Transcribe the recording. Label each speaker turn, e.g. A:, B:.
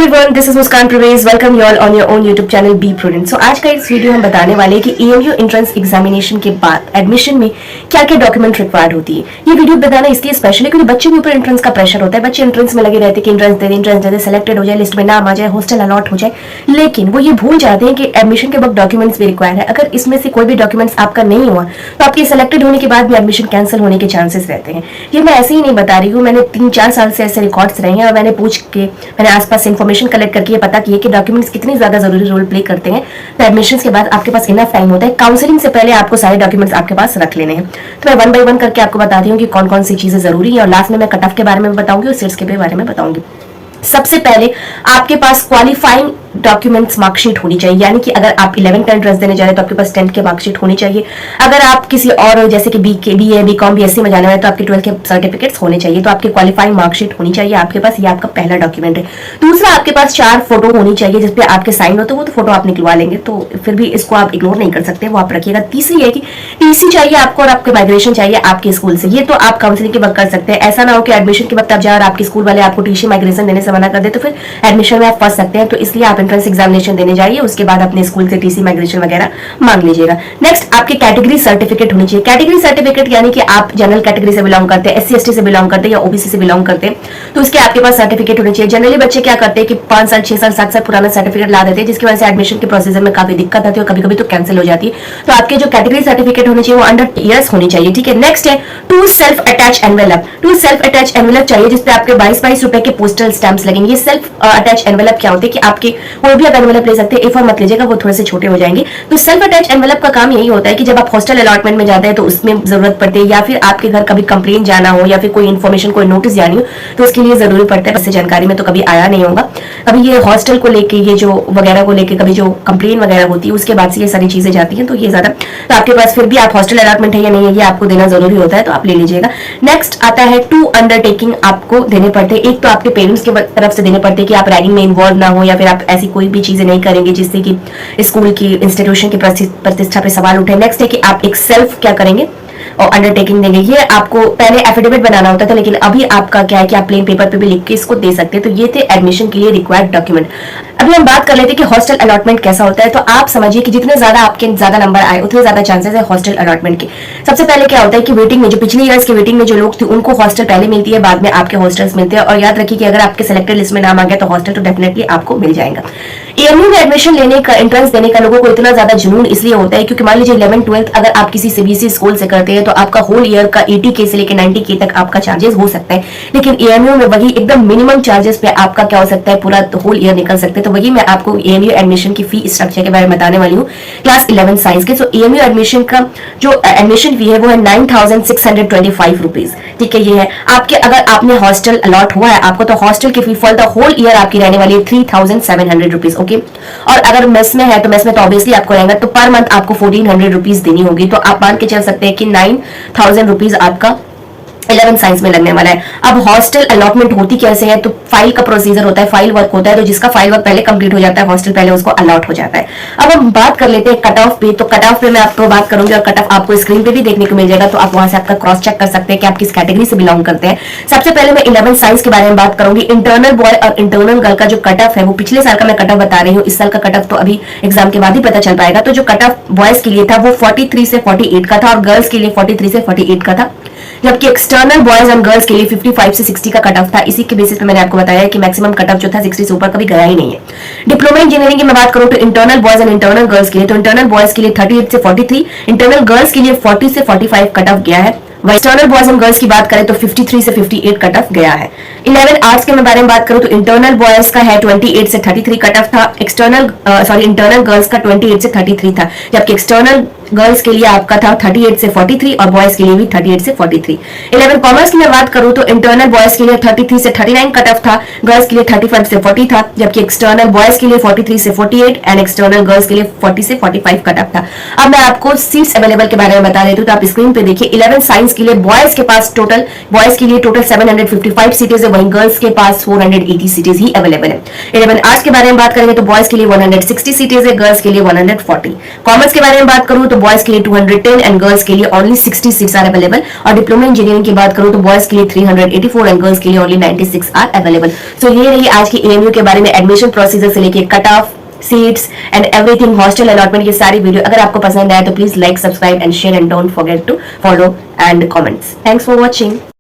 A: Everyone, this is Muskan Pravesh. Welcome you all on your own YouTube channel be prudent. So आज का इस video हम बताने वाले हैं कि ईएमयू एंट्रेंस एग्जामिनेशन के बाद एडमिशन में क्या क्या डॉक्यूमेंट रिक्वायर्ड होती है। ये वीडियो बताना इसलिए स्पेशली क्योंकि बच्चों के ऊपर एंट्रेंस का प्रेशर होता है। बच्चे एंट्रेंस में लगे रहते हैं कि एंट्रेंस दे, सेलेक्टेड हो जाए, लिस्ट में नाम आ जाए, हॉस्टल अलॉट हो जाए, लेकिन वो ये भूल जाते हैं कि एडमिशन के वक्त डॉक्यूमेंट्स भी रिक्वायर है। अगर इसमें से कोई भी डॉक्यूमेंट्स आपका नहीं हुआ तो आपके सेलेक्टेड होने के बाद भी एडमिशन कैंसिल होने के चांसेस रहते हैं। ये मैं ऐसे ही नहीं बता रही हूँ, मैंने 3-4 साल से ऐसे रिकॉर्ड्स रहे हैं और मैंने पूछ के, मैंने आसपास इन्फॉर्मेशन कलेक्ट करके पता किए कि डॉक्यूमेंट्स कितनी ज्यादा जरूरी रोल प्ले करते हैं। तो एडमिशंस के बाद आपके पास इनफ टाइम होता है, काउंसलिंग से पहले आपको सारे डॉक्यूमेंट्स आपके पास रख लेने हैं। तो मैं 1 बाय 1 करके आपको बताती हूँ कि कौन कौन सी चीजें जरूरी है और लास्ट में मैं कट ऑफ के बारे में बताऊंगी और सीट्स के बारे में बताऊंगी। सबसे पहले आपके पास क्वालिफाइंग डॉक्यूमेंट्स मार्कशीट होनी चाहिए, यानी कि अगर आप 11th का एंट्रेंस देने जा रहे हैं तो आपके पास 10th के मार्कशीट होनी चाहिए। अगर आप किसी और जैसे कि बीए, बीकॉम, बीएससी में जाने वाले तो आपके 12th के सर्टिफिकेट्स होने चाहिए। तो आपकी क्वालिफाइंग मार्कशीट होनी चाहिए आपके पास, ये आपका पहला डॉक्यूमेंट है। दूसरा, आपके पास 4 फोटो होनी चाहिए जिसपे आपके साइन होते हैं। वो तो फोटो आप निकलवा लेंगे, तो फिर भी इसको आप इग्नोर नहीं कर सकते, वो आप रखिएगा। तीसरी है कि टीसी चाहिए आपको और आपके माइग्रेशन चाहिए आपके स्कूल से। ये तो आप काउंसलिंग के वक्त कर सकते हैं। ऐसा ना हो कि एडमिशन के वक्त आप जा और आपके स्कूल वाले आपको टीसी माइग्रेशन देने से मना कर दे, तो फिर एडमिशन में आप फंस सकते हैं। तो इसलिए आप एंट्रेंस एग्जामिनेशन देने जाइए, उसके बाद अपने स्कूल से टीसी माइग्रेशन वगैरह मांग लीजिएगा। नेक्स्ट, आपकी कैटेगरी सर्टिफिकेट होनी चाहिए। कैटेगरी सर्टिफिकेट यानी कि आप जनरल कैटेगरी से बिलोंग करते हैं, एससी एसटी से बिलोंग करते हैं या ओबीसी से बिलोंग करते हैं, तो उसके आपके पास सर्टिफिकेट होनी चाहिए। जनरली बच्चे क्या करते हैं कि 5 साल, 6 साल, 7 साल पुराना सर्टिफिकेट ला देते हैं, जिसकी वजह से एडमिशन के प्रोसीजर में काफी दिक्कत आती है और कभी कभी तो कैंसिल हो जाती है। तो आपके जो कैटेगरी सर्टिफिकेट होनी चाहिए वो अंडर ईयर्स होनी चाहिए, ठीक है। नेक्स्ट है 2 self attach envelope. 2 self attach envelope चाहिए जिसपे आपके 22 रुपए के पोस्टल स्टैंप्स लगेंगे। ये सेल्फ अटैच एनवेलप क्या होते हैं कि आपके कोई भी आप एनवेलप ले सकते हैं, A4 मत लीजिएगा, वो थोड़े से छोटे हो जाएंगे। तो सेल्फ अटैच एनवेलप का काम यही होता है कि जब आप हॉस्टल अलॉटमेंट में जाते हैं तो उसमें जरूरत पड़ती है, या फिर आपके घर कभी कंप्लेन जाना हो या फिर कोई इन्फॉर्मेशन, कोई नोटिस जानी हो, तो उसके लिए जरूरी पड़ता है। बस जानकारी में तो कभी आया नहीं होगा। कभी ये हॉस्टल को लेके, ये जो वगैरह को लेके कभी जो कंप्लेन वगैरह होती है उसके बाद से ये सारी चीजें जाती हैं, तो ये ज्यादा, तो आपके पास फिर भी आप हॉस्टल अलॉटमेंट है या नहीं है ये आपको देना जरूरी होता है, तो आप ले लीजिएगा। नेक्स्ट आता है 2 अंडरटेकिंग आपको देने पड़ते हैं। एक तो आपके पेरेंट्स की तरफ से देने पड़ते हैं कि आप रैगिंग में इन्वॉल्व ना हो या फिर आप ऐसी कोई भी चीजें नहीं करेंगे जिससे कि स्कूल की, इंस्टीट्यूशन की प्रतिष्ठा पे सवाल उठे। नेक्स्ट है कि आप एक सेल्फ क्या करेंगे और अंडरटेकिंग देंगे। ये आपको पहले एफिडेविट बनाना होता था, लेकिन अभी आपका क्या है कि आप प्लेन पेपर पे भी लिख के इसको दे सकते हैं। तो ये थे एडमिशन के लिए रिक्वायर्ड डॉक्यूमेंट। अभी हम बात कर लेते हैं कि हॉस्टल अलॉटमेंट कैसा होता है। तो आप समझिए कि जितने ज्यादा आपके ज्यादा नंबर आए उतने ज्यादा चांसेस है हॉस्टल अलॉटमेंट के। सबसे पहले क्या होता है कि वेटिंग में, जो पिछले ईयर्स के वेटिंग में जो लोग थे उनको हॉस्टल पहले मिलती है, बाद में आपके हॉस्टल्स मिलते हैं। और याद रखिए कि अगर आपके सिलेक्टेड लिस्ट में नाम आ गया तो हॉस्टल तो डेफिनेटली आपको मिल जाएगा। ईएमयू में एडमिशन लेने का, एंट्रेंस देने का लोगों को इतना ज्यादा जुनून इसलिए होता है क्योंकि मान लीजिए 11th 12th अगर आप किसी सीबीएसई स्कूल से करते हैं तो आपका होल ईयर का 80K से लेकर 90K तक आपका चार्जेस हो सकता है। लेकिन ईएमयू में वही एकदम मिनिमम चार्जेस पे आपका क्या हो सकता है, पूरा होल ईयर निकल सकते हैं। तो वही मैं आपको ईएमयू एडमिशन की फी स्ट्रक्चर के बारे में बताने वाली हूँ क्लास 11 साइंस के। तो ईएमयू एडमिशन का जो एडमिशन फी है वो है 9625 रुपीज, ठीक है। ये है आपके, अगर आपने हॉस्टल अलॉट हुआ है आपको, तो हॉस्टल की fee for the whole year आपकी रहने वाली है 3700 रुपीज, ओके। और अगर मेस में है तो मेस में तो ऑब्वियसली आपको रहेगा, तो पर मंथ आपको 1400 रुपीज देनी होगी। तो आप मान के चल सकते हैं कि 9000 रुपीज आपका 11 साइंस में लगने वाला है। अब हॉस्टल अलॉटमेंट होती कैसे है, तो फाइल का प्रोसीजर होता है, फाइल वर्क होता है। तो जिसका फाइल वर्क पहले कंप्लीट हो जाता है, हॉस्टल पहले उसको अलॉट हो जाता है। अब हम बात कर लेते हैं कट ऑफ पे। तो कट ऑफ पे मैं आपको बात करूंगी और कट ऑफ आपको स्क्रीन पे भी देखने को मिल जाएगा, तो आप वहां से आपका क्रॉस चेक कर सकते हैं कि आप किस कैटेगरी से बिलोंग करते हैं। सबसे पहले मैं 11 साइंस के बारे में बात करूंगी। इंटरनल बॉय और इंटरनल गर्ल का जो कट ऑफ है वो पिछले साल का मैं कट ऑफ बता रही हूँ, इस साल का कट ऑफ तो अभी एग्जाम के बाद ही पता चल पाएगा। तो जो कट ऑफ बॉयज के लिए था वो 43 से 48 का था और गर्ल्स के लिए 43 से 48 का था, जबकि एक्सटर्नल बॉयज एंड गर्ल्स के लिए 55 से 60 का कट ऑफ था। इसी के बेसिस पे मैंने आपको बताया कि मैक्सिमम कट ऑफ जो था 60 से ऊपर कभी गया ही नहीं है। डिप्लोमा इंजीनियरिंग की मैं बात करूं तो internal boys and internal girls के लिए, तो इंटरनल बॉयज के लिए 38 से 43, इंटरनल गर्ल्स के लिए 40 से 45 कट ऑफ गया है। एक्सटर्नल बॉयज एंड गर्ल्स की बात करें तो 53 से 58 कट ऑफ गया है। 11 आर्ट्स के बारे में बात करूं तो इंटरनल बॉयज का है 28 से 33 कट ऑफ था, इंटरनल गर्ल्स का 28 से 33 था, जबकि एक्सटर्नल गर्ल्स के लिए आपका था 38 से 43 और बॉयज के लिए भी 38 से 43। 11 कॉमर्स की मैं बात करूं तो इंटरनल बॉयज के लिए 33 से 39 कट ऑफ था, गर्ल्स के लिए 35 से 40 था, जबकि एक्सटर्नल बॉयज के लिए 43 से 48 एंड एक्सटर्नल गर्ल्स के लिए 40 से 45 कट ऑफ था। अब मैं आपको सीट्स अवेलेबल के बारे में बता देती हूँ, तो आप स्क्रीन पे देखिए 11 साइंस एडमिशंस के लिए बॉयज के पास टोटल, बॉयज के लिए टोटल 755 सीटें है, वहीं गर्ल्स के पास 480 सीटें ही अवेलेबल है। 11 आर्ट्स के बारे में बात करेंगे तो बॉयज के लिए 160 सीटें है, गर्ल्स के लिए 140। कॉमर्स के बारे में बात करूं तो बॉयज के लिए 210 एंड गर्ल्स के लिए ओनली 60 सीट्स आर अवेलेबल। और डिप्लोमा इंजीनियरिंग की बात करूं तो बॉयज के लिए 384 एंड गर्ल्स के लिए ओनली 96 आर अवेलेबल। सो ये रही आज की एएमयू के बारे में एडमिशन प्रोसीजर से लेके cut off, seats and everything, hostel allotment की सारी वीडियो। अगर आपको पसंद आए तो please like, subscribe and share and don't forget to follow and comments. Thanks for watching.